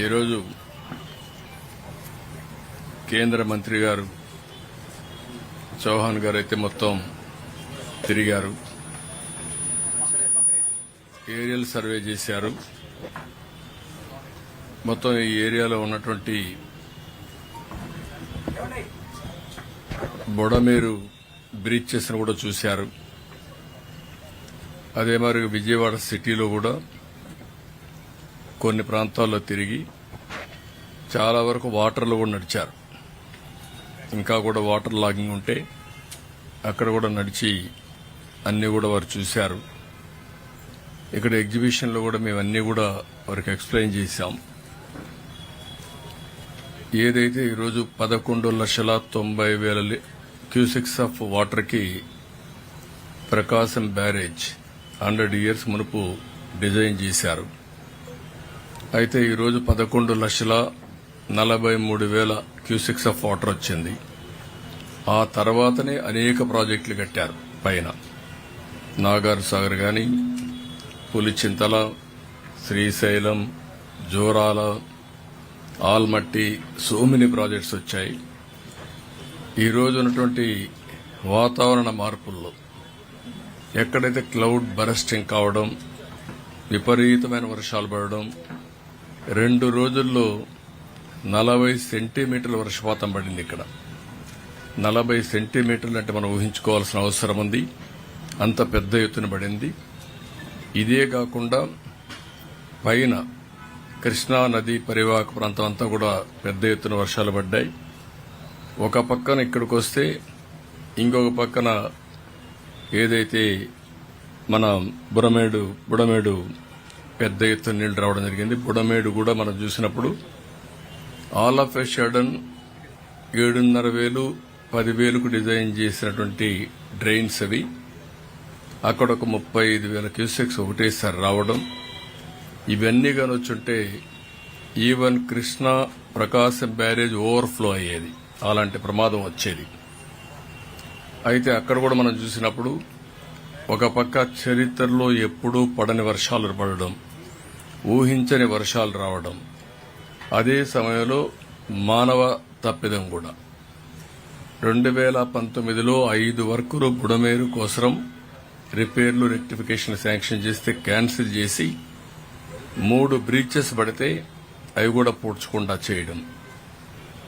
ఈరోజు కేంద్ర మంత్రి గారు చౌహాన్ గారు అయితే మొత్తం తిరిగారు, ఏరియల్ సర్వే చేశారు. మొత్తం ఈ ఏరియాలో ఉన్నటువంటి బొడమేరు బ్రిడ్జెస్ ను కూడా చూశారు. అదే మరి విజయవాడ సిటీలో కూడా కొన్ని ప్రాంతాల్లో తిరిగి చాలా వరకు వాటర్లో కూడా నడిచారు. ఇంకా కూడా వాటర్ లాగింగ్ ఉంటే అక్కడ కూడా నడిచి అన్ని కూడా వారు చూశారు. ఇక్కడ ఎగ్జిబిషన్లో కూడా మేము అన్ని కూడా వారికి ఎక్స్ప్లెయిన్ చేశాం. ఏదైతే ఈరోజు 11,90,000 క్యూసెక్స్ ఆఫ్ వాటర్కి ప్రకాశం బ్యారేజ్ 100 ఇయర్స్ మునుపు డిజైన్ చేశారు. అయితే ఈరోజు 11,43,000 క్యూసెక్స్ ఆఫ్ వాటర్ వచ్చింది. ఆ తర్వాతనే అనేక ప్రాజెక్టులు కట్టారు. పైన నాగార్ సాగర్ గాని, Pulichintala, Srisailam, జోరాల, Almatti, so many projects వచ్చాయి. ఈ రోజు ఉన్నటువంటి వాతావరణ మార్పుల్లో ఎక్కడైతే క్లౌడ్ బరస్టింగ్ కావడం, విపరీతమైన వర్షాలు పడడం, 2 రోజుల్లో 40 సెంటీమీటర్ల వర్షపాతం పడింది. ఇక్కడ 40 సెంటీమీటర్లు అంటే మనం ఊహించుకోవాల్సిన అవసరం ఉంది. అంత పెద్ద ఎత్తున పడింది. ఇదే కాకుండా పైన కృష్ణా నది పరివాహక ప్రాంతం అంతా కూడా పెద్ద ఎత్తున వర్షాలు పడ్డాయి. ఒక పక్కన ఇక్కడికి వస్తే ఇంకొక పక్కన ఏదైతే మన బుడమేడు పెద్ద ఎత్తున నీళ్లు రావడం జరిగింది. బుడమేడు కూడా మనం చూసినప్పుడు ఆల్ ఆఫ్ ఎ సడన్ 7,500 10,000కు డిజైన్ చేసినటువంటి డ్రైన్స్ అవి అక్కడ ఒక 35,000 క్యూసెక్స్ ఒకటేసారి రావడం, ఇవన్నీ కానొచ్చుంటే even Krishna Prakasam barrage overflow అయ్యేది. అలాంటి ప్రమాదం వచ్చేది. అయితే అక్కడ కూడా మనం చూసినప్పుడు ఒక పక్క చరిత్రలో ఎప్పుడూ పడని వర్షాలు పడడం, ఊహించని వర్షాలు రావడం, అదే సమయంలో మానవ తప్పిదం కూడా. 2019లో 5 వర్కులు బుడమేరు కోసం రిపేర్లు, రెక్టిఫికేషన్ శాంక్షన్ చేస్తే క్యాన్సిల్ చేసి 3 బ్రీచెస్ పడితే అవి కూడా పూడ్చకుండా చేయడం.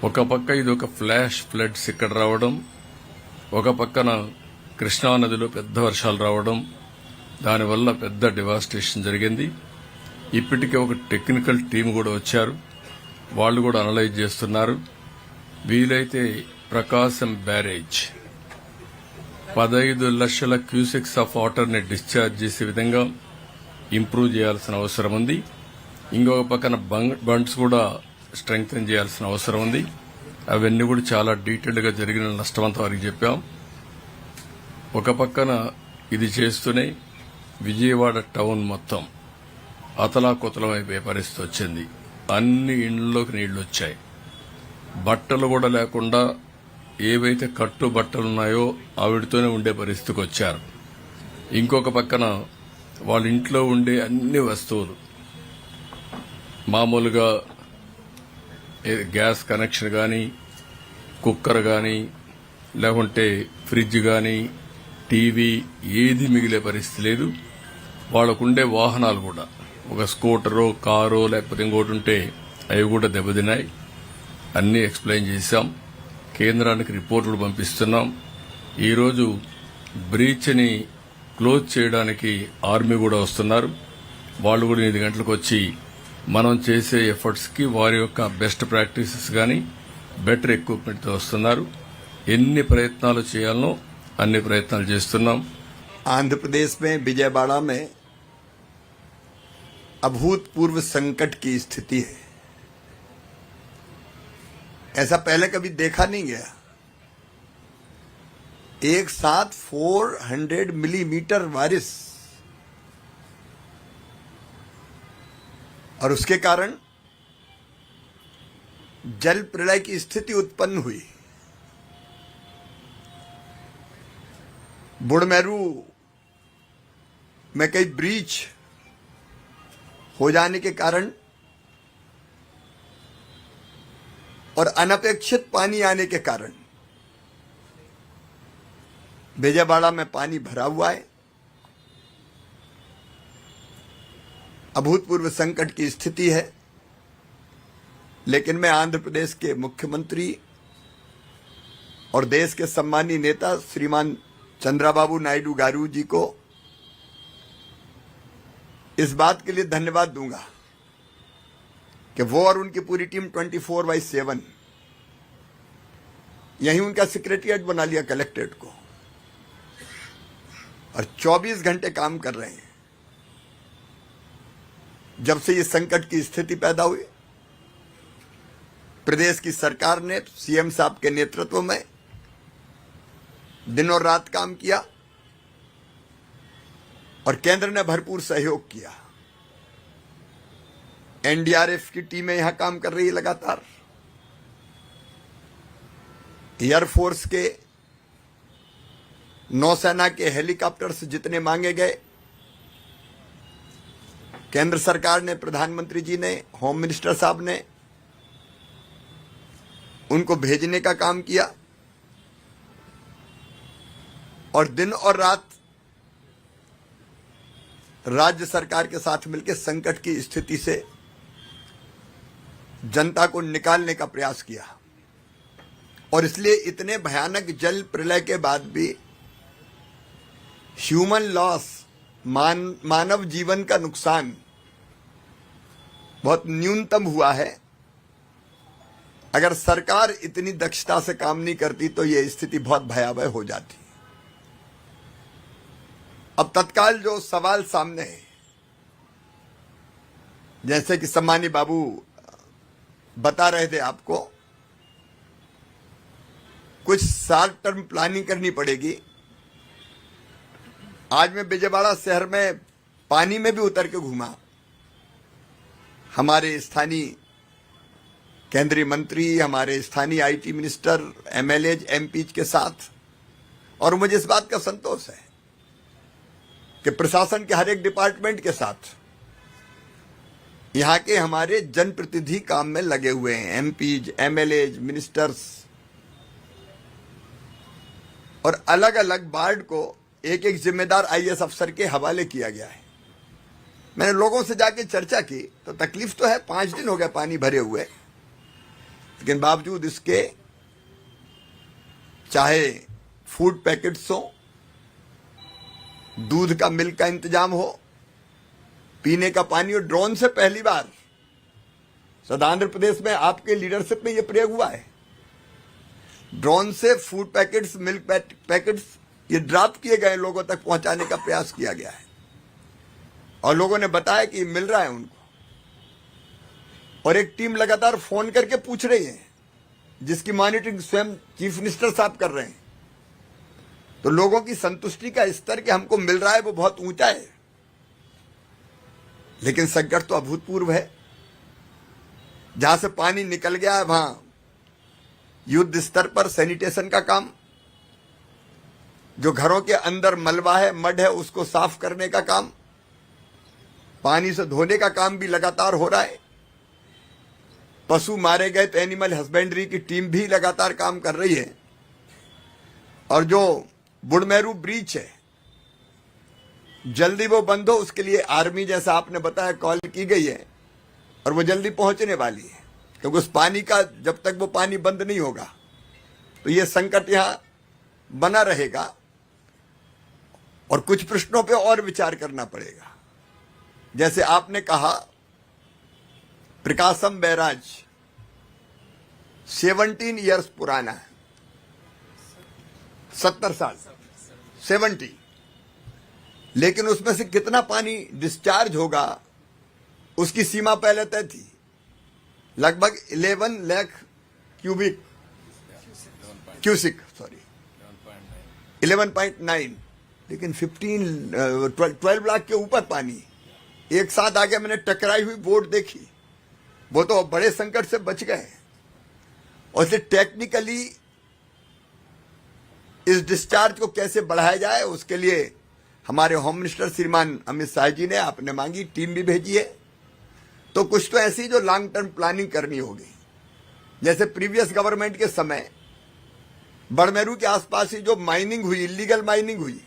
ఒక పక్క ఇది ఒక ఫ్లాష్ ఫ్లడ్స్ ఇక్కడ రావడం, ఒక పక్కన కృష్ణానదిలో పెద్ద వర్షాలు రావడం, దానివల్ల పెద్ద డివాస్టేషన్ జరిగింది. ఇప్పటికే ఒక టెక్నికల్ టీం కూడా వచ్చారు. వాళ్ళు కూడా అనలైజ్ చేస్తున్నారు. వీలైతే ప్రకాశం బ్యారేజ్ 15 లక్షల క్యూసెక్స్ ఆఫ్ వాటర్ ని డిశ్చార్జ్ చేసే విధంగా ఇంప్రూవ్ చేయాల్సిన అవసరం ఉంది. ఇంకొక పక్కన బండ్స్ కూడా స్ట్రెంగ్తన్ చేయాల్సిన అవసరం ఉంది. అవన్నీ కూడా చాలా డీటెయిల్డ్ గా జరిగిన నష్టమంతా వారికి చెప్పాం. ఒక పక్కన ఇది చేస్తూనే విజయవాడ టౌన్ మొత్తం అతలాకుతలమైపోయే పరిస్థితి వచ్చింది. అన్ని ఇళ్లలోకి నీళ్లు వచ్చాయి. బట్టలు కూడా లేకుండా ఏవైతే కట్టు బట్టలున్నాయో ఆవిడతోనే ఉండే పరిస్థితికి వచ్చారు. ఇంకొక పక్కన వాళ్ళ ఇంట్లో ఉండే అన్ని వస్తువులు, మామూలుగా గ్యాస్ కనెక్షన్ గాని, కుక్కర్ గాని, లేకుంటే ఫ్రిడ్జ్ గాని, టీవీ ఏది మిగిలే పరిస్థితి లేదు. వాళ్లకుండే వాహనాలు కూడా ఒక స్కూటరో, కారో లేకపోతే ఇంకోటి ఉంటే అవి కూడా దెబ్బతిన్నాయి. అన్నీ ఎక్స్ప్లెయిన్ చేశాం. కేంద్రానికి రిపోర్టులు పంపిస్తున్నాం. ఈరోజు బ్రీచ్ ని క్లోజ్ చేయడానికి ఆర్మీ కూడా వస్తున్నారు. వాళ్ళు కూడా 8 గంటలకు వచ్చి మనం చేసే ఎఫర్ట్స్ కి వారి యొక్క బెస్ట్ ప్రాక్టీసెస్ గాని, బెటర్ ఎక్విప్మెంట్ తో వస్తున్నారు. ఎన్ని ప్రయత్నాలు చేయాలనో అన్ని ప్రయత్నాలు చేస్తున్నాం. आंध्र प्रदेश में विजयवाड़ा में अभूतपूर्व संकट की स्थिति है। ऐसा पहले कभी देखा नहीं गया। एक साथ 400 मिलीमीटर बारिश, और उसके कारण जल प्रलय की स्थिति उत्पन्न हुई। बुड़मेरू में कई ब्रीच हो जाने के कारण और अनपेक्षित पानी आने के कारण विजयवाड़ा में पानी भरा हुआ है। अभूतपूर्व संकट की स्थिति है। लेकिन मैं आंध्र प्रदेश के मुख्यमंत्री और देश के सम्मानीय नेता श्रीमान चंद्राबाबू नायडू गारू जी को इस बात के लिए धन्यवाद दूंगा कि वो और उनकी पूरी टीम 24/7 यहीं उनका सेक्रेटरिएट बना लिया कलेक्ट्रेट को और 24 घंटे काम कर रहे हैं। जब से ये संकट की स्थिति पैदा हुई, प्रदेश की सरकार ने सीएम साहब के नेतृत्व में दिन और रात काम किया और केंद्र ने भरपूर सहयोग किया। एनडीआरएफ की टीमें यहां काम कर रही है लगातार। एयरफोर्स के, नौसेना के हेलीकॉप्टर्स जितने मांगे गए, केंद्र सरकार ने, प्रधानमंत्री जी ने, होम मिनिस्टर साहब ने उनको भेजने का काम किया और दिन और रात राज्य सरकार के साथ मिलकर संकट की स्थिति से जनता को निकालने का प्रयास किया। और इसलिए इतने भयानक जल प्रलय के बाद भी ह्यूमन लॉस, मानव जीवन का नुकसान बहुत न्यूनतम हुआ है। अगर सरकार इतनी दक्षता से काम नहीं करती तो यह स्थिति बहुत भयावह हो जाती। अब तत्काल जो सवाल सामने है, जैसे कि सम्मानी बाबू बता रहे थे आपको, कुछ शॉर्ट टर्म प्लानिंग करनी पड़ेगी। आज मैं विजयवाड़ा शहर में पानी में भी उतर के घूमा, हमारे स्थानीय केंद्रीय मंत्री, हमारे स्थानीय आईटी मिनिस्टर, एमएलए, एमपीज के साथ, और मुझे इस बात का संतोष है कि प्रशासन के हर एक डिपार्टमेंट के साथ यहां के हमारे जनप्रतिनिधि काम में लगे हुए हैं। एमपीज, एमएलए, मिनिस्टर्स, और अलग अलग वार्ड को एक एक जिम्मेदार आईएएस अफसर के हवाले किया गया है। मैंने लोगों से जाके चर्चा की तो तकलीफ तो है, 5 दिन हो गए पानी भरे हुए, लेकिन बावजूद इसके चाहे फूड पैकेट्स हो, दूध का, मिल्क का इंतजाम हो, पीने का पानी हो। ड्रोन से पहली बार सदा आंध्र प्रदेश में आपके लीडरशिप में यह प्रयोग हुआ है। ड्रोन से फूड पैकेट्स, मिल्क पैकेट्स ये ड्रॉप किए गए, लोगों तक पहुंचाने का प्रयास किया गया है और लोगों ने बताया कि मिल रहा है उनको। और एक टीम लगातार फोन करके पूछ रही है, जिसकी मॉनिटरिंग स्वयं चीफ मिनिस्टर साहब कर रहे हैं। तो लोगों की संतुष्टि का स्तर कि हमको मिल रहा है वो बहुत ऊंचा है। लेकिन संकट तो अभूतपूर्व है। जहां से पानी निकल गया है वहां युद्ध स्तर पर सैनिटेशन का काम, जो घरों के अंदर मलबा है, मड है, उसको साफ करने का काम, पानी से धोने का काम भी लगातार हो रहा है। पशु मारे गए तो एनिमल हस्बेंड्री की टीम भी लगातार काम कर रही है। और जो बुढ़मेरू ब्रीच है, जल्दी वो बंद हो, उसके लिए आर्मी, जैसा आपने बताया, कॉल की गई है और वो जल्दी पहुंचने वाली है। क्योंकि उस पानी का, जब तक वो पानी बंद नहीं होगा तो ये संकट यहां बना रहेगा और कुछ प्रश्नों पे और विचार करना पड़ेगा। जैसे आपने कहा, प्रकाशम बैराज 17 इयर्स पुराना है, 70 साल, 70, लेकिन उसमें से कितना पानी डिस्चार्ज होगा उसकी सीमा पहले तय थी। लगभग 11 लाख क्यूसिक 11.9, लेकिन 12 लाख के ऊपर पानी एक साथ आ गया। मैंने टकराई हुई बोट देखी, वो तो बड़े संकट से बच गए। और इसे टेक्निकली इस डिस्चार्ज को कैसे बढ़ाया जाए, उसके लिए हमारे होम मिनिस्टर श्रीमान अमित शाह जी ने आपने मांगी, टीम भी भेजी है। तो कुछ तो ऐसी जो लॉन्ग टर्म प्लानिंग करनी होगी, जैसे प्रीवियस गवर्नमेंट के समय बड़मेरू के आसपास ही जो माइनिंग हुई, इलीगल माइनिंग हुई,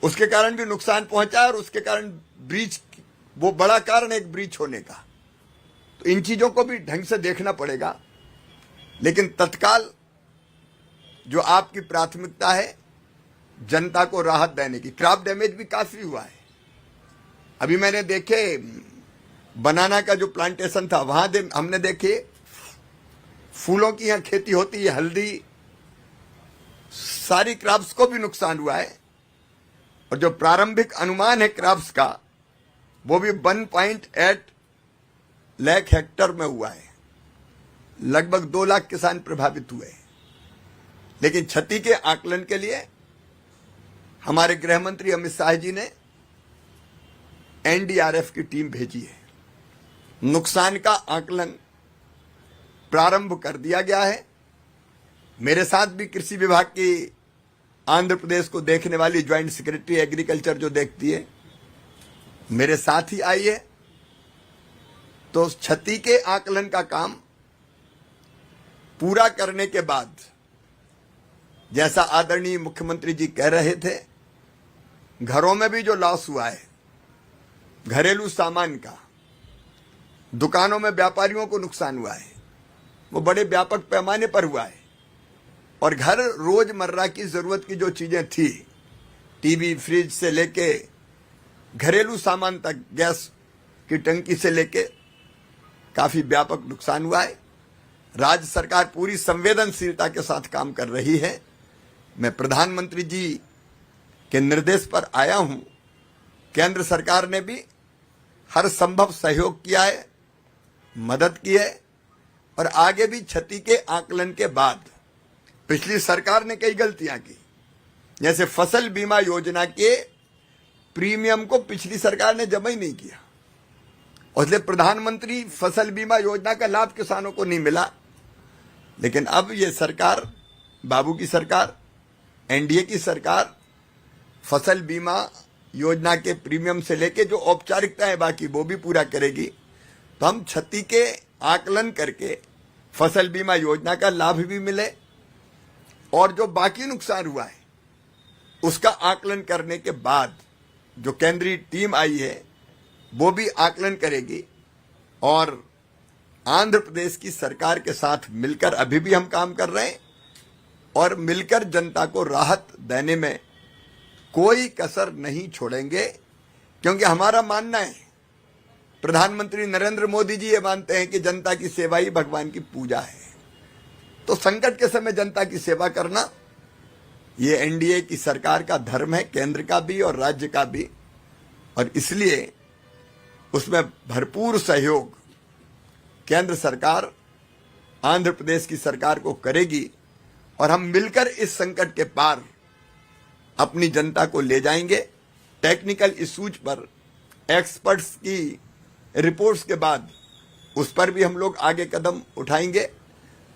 उसके कारण भी नुकसान पहुंचा और उसके कारण ब्रीच, वो बड़ा कारण एक ब्रीच होने का। तो इन चीजों को भी ढंग से देखना पड़ेगा। लेकिन तत्काल जो आपकी प्राथमिकता है जनता को राहत देने की। क्रॉप डैमेज भी काफी हुआ है। अभी मैंने देखे बनाना का जो प्लांटेशन था वहां हमने देखे फूलों की यहां खेती होती है, हल्दी, सारी क्रॉप्स को भी नुकसान हुआ है। और जो प्रारंभिक अनुमान है क्रॉप्स का वो भी 1.8 लाख हेक्टर में हुआ है। लगभग 2 लाख किसान प्रभावित हुए। लेकिन क्षति के आकलन के लिए हमारे गृह मंत्री अमित शाह जी ने एनडीआरएफ की टीम भेजी है। नुकसान का आकलन प्रारंभ कर दिया गया है। मेरे साथ भी कृषि विभाग की आंध्र प्रदेश को देखने वाली ज्वाइंट सेक्रेटरी एग्रीकल्चर जो देखती है मेरे साथ ही आई है। तो क्षति के आकलन का काम पूरा करने के बाद, जैसा आदरणीय मुख्यमंत्री जी कह रहे थे, घरों में भी जो लॉस हुआ है घरेलू सामान का, दुकानों में व्यापारियों को नुकसान हुआ है, वो बड़े व्यापक पैमाने पर हुआ है। और घर रोजमर्रा की जरूरत की जो चीजें थी, टीवी, फ्रिज से लेके घरेलू सामान तक, गैस की टंकी से लेके काफी व्यापक नुकसान हुआ है। राज्य सरकार पूरी संवेदनशीलता के साथ काम कर रही है। मैं प्रधानमंत्री जी के निर्देश पर आया हूं। केंद्र सरकार ने भी हर संभव सहयोग किया है, मदद की है। और आगे भी क्षति के आकलन के बाद, पिछली सरकार ने कई गलतियां की, जैसे फसल बीमा योजना के प्रीमियम को पिछली सरकार ने जमा ही नहीं किया, और इसलिए प्रधानमंत्री फसल बीमा योजना का लाभ किसानों को नहीं मिला। लेकिन अब ये सरकार, बाबू की सरकार, एनडीए की सरकार, फसल बीमा योजना के प्रीमियम से लेके जो औपचारिकताएं बाकी वो भी पूरा करेगी। तो हम क्षति के आकलन करके फसल बीमा योजना का लाभ भी मिले और जो बाकी नुकसान हुआ है उसका आकलन करने के बाद जो केंद्रीय टीम आई है वो भी आकलन करेगी। और आंध्र प्रदेश की सरकार के साथ मिलकर अभी भी हम काम कर रहे हैं और मिलकर जनता को राहत देने में कोई कसर नहीं छोड़ेंगे। क्योंकि हमारा मानना है, प्रधानमंत्री नरेंद्र मोदी जी ये मानते हैं कि जनता की सेवा ही भगवान की पूजा है। तो संकट के समय जनता की सेवा करना ये एनडीए की सरकार का धर्म है, केंद्र का भी और राज्य का भी। और इसलिए उसमें भरपूर सहयोग केंद्र सरकार आंध्र प्रदेश की सरकार को करेगी और हम मिलकर इस संकट के पार अपनी जनता को ले जाएंगे। टेक्निकल इश्यूज पर एक्सपर्ट्स की रिपोर्ट्स के बाद उस पर भी हम लोग आगे कदम उठाएंगे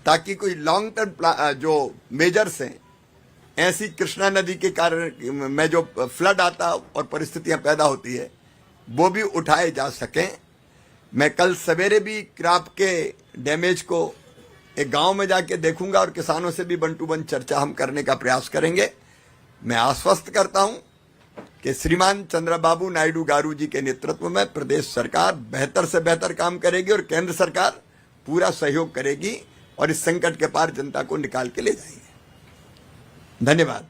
ताकि कोई लॉन्ग टर्म जो मेजर्स हैं, ऐसी कृष्णा नदी के कारण में जो फ्लड आता और परिस्थितियां पैदा होती है वो भी उठाए जा सकें। मैं कल सवेरे भी क्रॉप के डैमेज को एक गांव में जाके देखूंगा और किसानों से भी वन टू वन चर्चा हम करने का प्रयास करेंगे। मैं आश्वस्त करता हूं कि श्रीमान चंद्रबाबू नायडू गारू जी के नेतृत्व में प्रदेश सरकार बेहतर से बेहतर काम करेगी और केंद्र सरकार पूरा सहयोग करेगी और इस संकट के पार जनता को निकाल के ले जाएंगे। धन्यवाद।